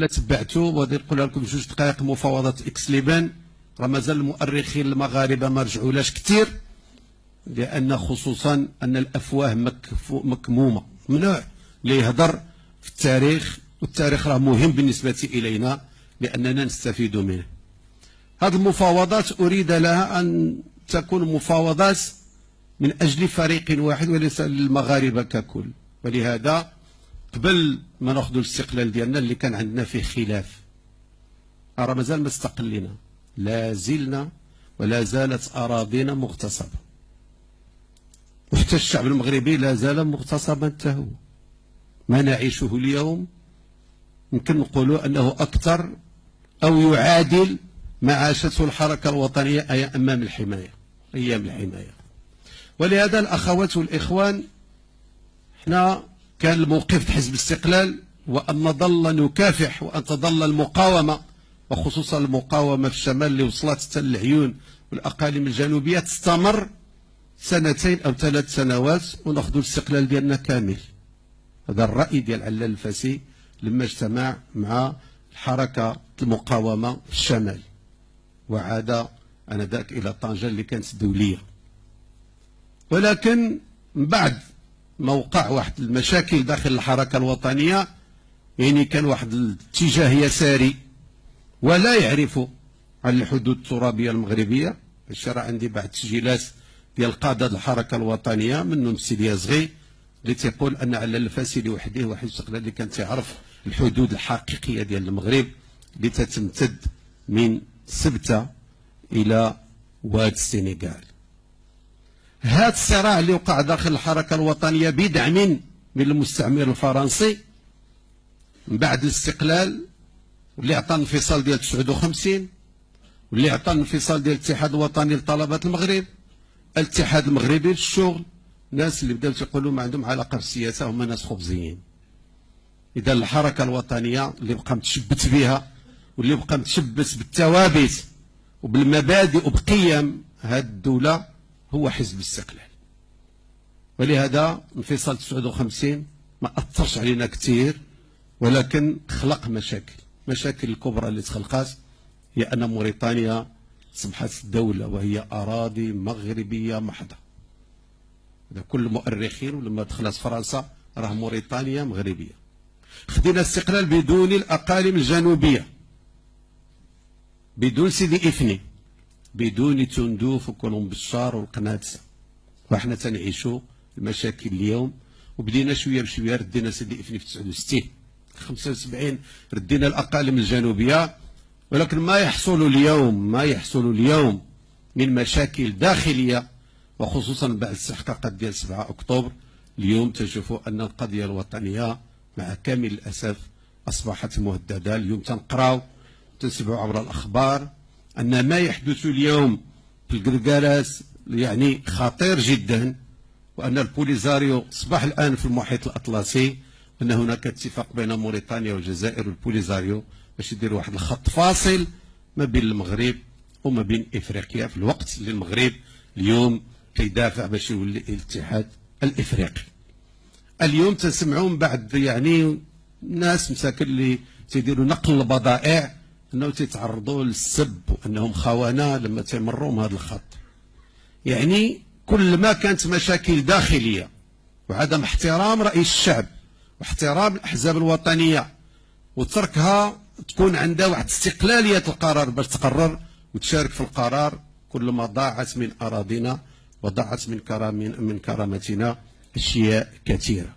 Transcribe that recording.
تبعتوا وغادي نقولها لكم جوج دقائق. مفاوضات اكس ليبان راه مازال المؤرخين المغاربه ما رجعولاش كثير، لان خصوصا ان الافواه مكمومه، ممنوع اللي يهضر في التاريخ، والتاريخ راه مهم بالنسبه الينا لاننا نستفيد منه. هذه المفاوضات اريد لها ان تكون مفاوضات من اجل فريق واحد وليس للمغاربه ككل، ولهذا قبل ما ناخذ الاستقلال ديالنا اللي كان عندنا فيه خلاف، راه مازال ما استقلينا، لا زلنا ولا زالت اراضينا مغتصبه، وحتى الشعب المغربي لا زال مغتصبا حتى هو. ما نعيشه اليوم يمكن نقولوا انه اكثر او يعادل ما عاشته الحركه الوطنيه امام الحمايه، ايام الحمايه. ولهذا الاخوات والاخوان، احنا كان الموقف حزب الاستقلال وأن نظل نكافح وأن تظل المقاومة، وخصوصا المقاومة في الشمال اللي وصلت حتى للعيون والأقاليم الجنوبية، تستمر 2 أو 3 سنوات وناخذ الاستقلال ديالنا كامل. هذا الرأي ديال علال الفاسي لما اجتمع مع الحركة المقاومة في الشمال، وعاد آنذاك إلى طنجة اللي كانت دولية. ولكن من بعد ما وقع واحد المشاكل داخل الحركة الوطنية، يعني كان واحد الاتجاه يساري ولا يعرف عن الحدود الترابية المغربية. الشرع عندي بعض التسجيلات ديال قادة الحركة الوطنية، منهم سيدي صغي اللي تيقول أن علال الفاسي لوحده واحد الاستقلال اللي كان تيعرف الحدود الحقيقية ديال المغرب اللي تتمتد من سبتة إلى واد السنغال. هذا الصراع اللي وقع داخل الحركة الوطنية بدعم من المستعمر الفرنسي من بعد الاستقلال، واللي عطى الانفصال ديال 59، واللي عطى الانفصال ديال الاتحاد الوطني لطلبة المغرب، الاتحاد المغربي للشغل، ناس اللي بداو تيقولوا ما عندهم علاقة بالسياسة هما ناس خبزيين. إذا الحركة الوطنية اللي بقى متشبت بها واللي بقى متشبت بالثوابت وبالمبادئ وبقيم هذه الدولة هو حزب الاستقلال. ولهذا انفصال 59 ما أثرش علينا كثير، ولكن خلق مشاكل الكبرى اللي تخلقات هي أن موريتانيا أصبحت دولة وهي أراضي مغربية محضة. هذا كل المؤرخين، ولما دخلت فرنسا راه موريتانيا مغربية. خدينا الاستقلال بدون الأقاليم الجنوبية، بدون سيدي إفني، بدون تندوف وكولوم بشار والقناطسة، وحنا تنعيشوا المشاكل اليوم. وبدينا شويه بشويه، ردينا سيدي إفني في 69، 75 ردينا الأقاليم الجنوبية. ولكن ما يحصل اليوم من مشاكل داخلية، وخصوصا بعد الاستحقاقات ديال 7 أكتوبر، اليوم تشوفوا أن القضية الوطنية مع كامل الأسف أصبحت مهددة. اليوم تنقراو تنسمعوا عبر الأخبار أن ما يحدث اليوم في القرقاراس يعني خطير جدا، وأن البوليزاريو أصبح الآن في المحيط الأطلسي، أن هناك اتفاق بين موريتانيا والجزائر والبوليزاريو باش يديروا واحد الخط فاصل ما بين المغرب وما بين إفريقيا، في الوقت اللي المغرب اليوم كيدافع باش يولي الاتحاد الإفريقي. اليوم تسمعون بعد يعني ناس مساكن اللي تيديروا نقل البضائع انه تيتعرضوا للسب وانهم خونه لما تمروا من هذا الخط. يعني كل ما كانت مشاكل داخليه وعدم احترام راي الشعب واحترام الاحزاب الوطنيه وتركها تكون عندها واحد استقلاليه القرار باش تقرر وتشارك في القرار، كل ما ضاعت من اراضينا وضاعت من كرامتنا اشياء كثيره.